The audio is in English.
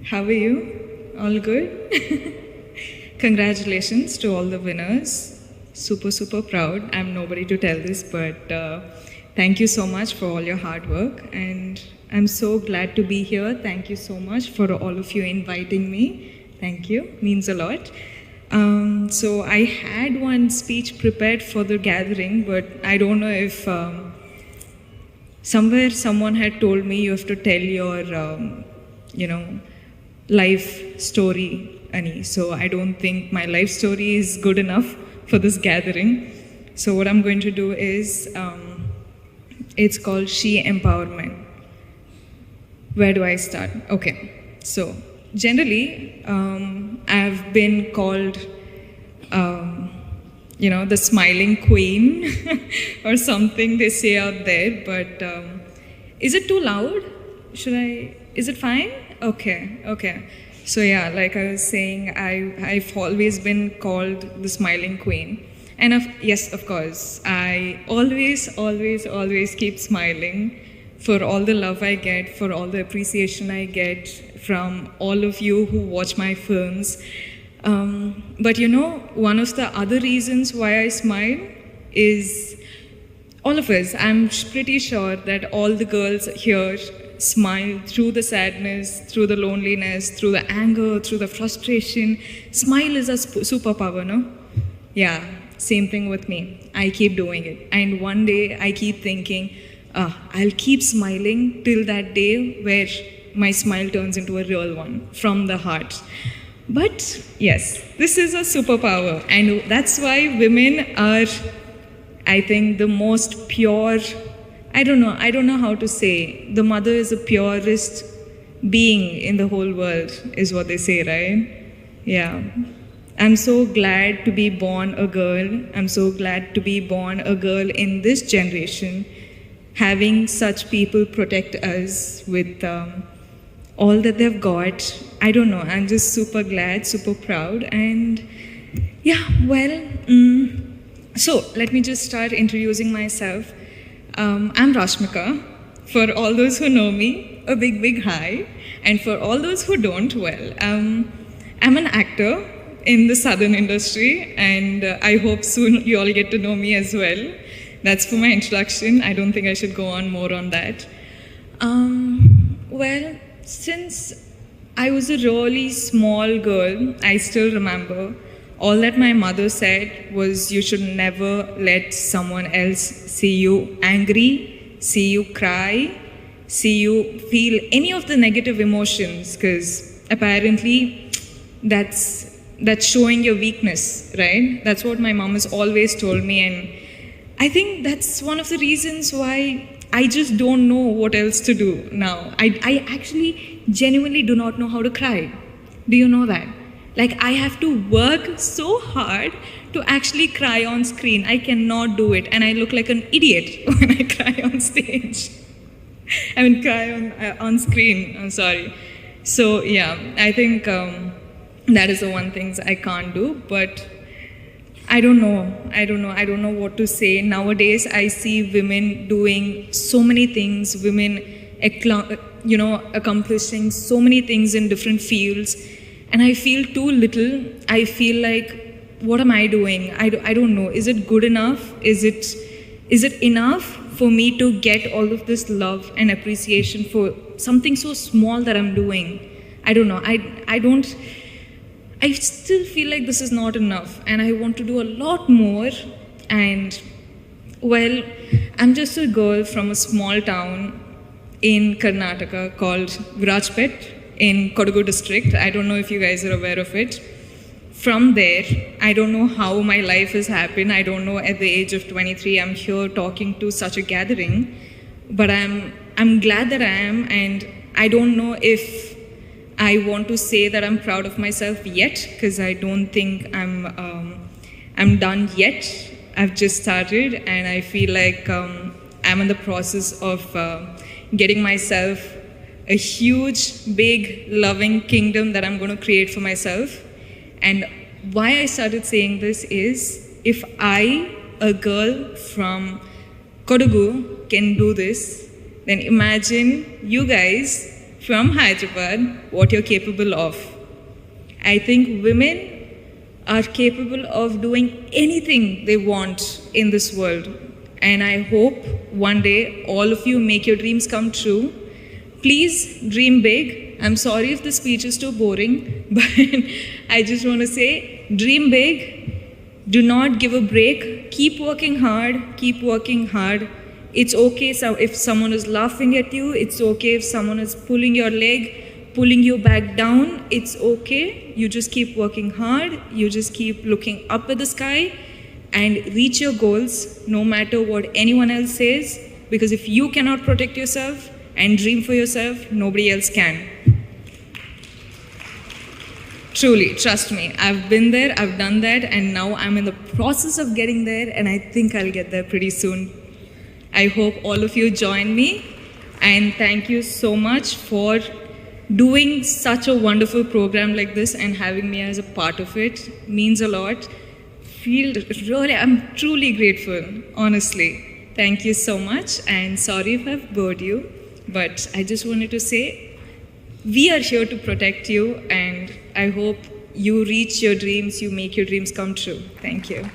How are you? All good? Congratulations to all the winners. Super, super proud. I'm nobody to tell this, but thank you so much for all your hard work. And I'm so glad to be here. Thank you so much for all of you inviting me. Thank you. Means a lot. So I had one speech prepared for the gathering, but I don't know if somewhere someone had told me you have to tell your, life story, Ani. So I don't think my life story is good enough for this gathering. So what I'm going to do is, it's called She Empowerment. Where do I start? Okay, so generally, I've been called, the smiling queen or something they say out there, but is it too loud? Is it fine? Okay. So yeah, like I was saying, I've always been called the smiling queen. And yes, of course, I always keep smiling for all the love I get, for all the appreciation I get from all of you who watch my films. But one of the other reasons why I smile is all of us. I'm pretty sure that all the girls here smile through the sadness, through the loneliness, through the anger, through the frustration. Smile is a superpower, no? Yeah, same thing with me. I keep doing it. And one day I keep thinking, I'll keep smiling till that day where my smile turns into a real one from the heart. But yes, this is a superpower, and that's why women are, I think, the most pure. I don't know how to say. The mother is the purest being in the whole world, is what they say, right? Yeah. I'm so glad to be born a girl. I'm so glad to be born a girl in this generation, having such people protect us with all that they've got. I don't know, I'm just super glad, super proud, and yeah, well, so let me just start introducing myself. I'm Rashmika. For all those who know me, a big hi, and for all those who don't, well, I'm an actor in the southern industry, and I hope soon you all get to know me as well. That's for my introduction. I don't think I should go on more on that. Well, since I was a really small girl, I still remember all that my mother said was you should never let someone else see you angry, see you cry, see you feel any of the negative emotions, because apparently that's showing your weakness, right? That's what my mom has always told me, and I think that's one of the reasons why I just don't know what else to do now. I actually genuinely do not know how to cry. Do you know that? Like, I have to work so hard to actually cry on screen. I cannot do it, and I look like an idiot when I cry on stage. Cry on screen, I'm sorry. So yeah, I think that is the one thing I can't do, but I don't know what to say. Nowadays, I see women doing so many things, women, accomplishing so many things in different fields, and I feel too little. I feel like, what am I doing? I don't know. Is it good enough? Is it enough for me to get all of this love and appreciation for something so small that I'm doing? I don't know. I still feel like this is not enough, and I want to do a lot more. And well, I'm just a girl from a small town in Karnataka called Virajpet in Kodagu district. I don't know if you guys are aware of it. From there, I don't know how my life has happened. I don't know, at the age of 23, I'm here talking to such a gathering, but I'm glad that I am, and I don't know if I want to say that I'm proud of myself yet, because I don't think I'm done yet. I've just started, and I feel like I'm in the process of getting myself a huge, big, loving kingdom that I'm going to create for myself. And why I started saying this is, if I, a girl from Kodagu, can do this, then imagine you guys from Hyderabad, what you're capable of. I think women are capable of doing anything they want in this world. And I hope one day all of you make your dreams come true. Please dream big. I'm sorry if the speech is too boring, but I just want to say, dream big. Do not give a break. Keep working hard. Keep working hard. It's okay if someone is laughing at you. It's okay if someone is pulling your leg, pulling you back down. It's okay. You just keep working hard. You just keep looking up at the sky and reach your goals no matter what anyone else says. Because if you cannot protect yourself and dream for yourself, nobody else can. Truly, trust me, I've been there, I've done that, and now I'm in the process of getting there, and I think I'll get there pretty soon. I hope all of you join me, and thank you so much for doing such a wonderful program like this and having me as a part of it. It means a lot. I'm truly grateful, honestly. Thank you so much, and sorry if I've bored you, but I just wanted to say, we are here to protect you, and I hope you reach your dreams, you make your dreams come true. Thank you.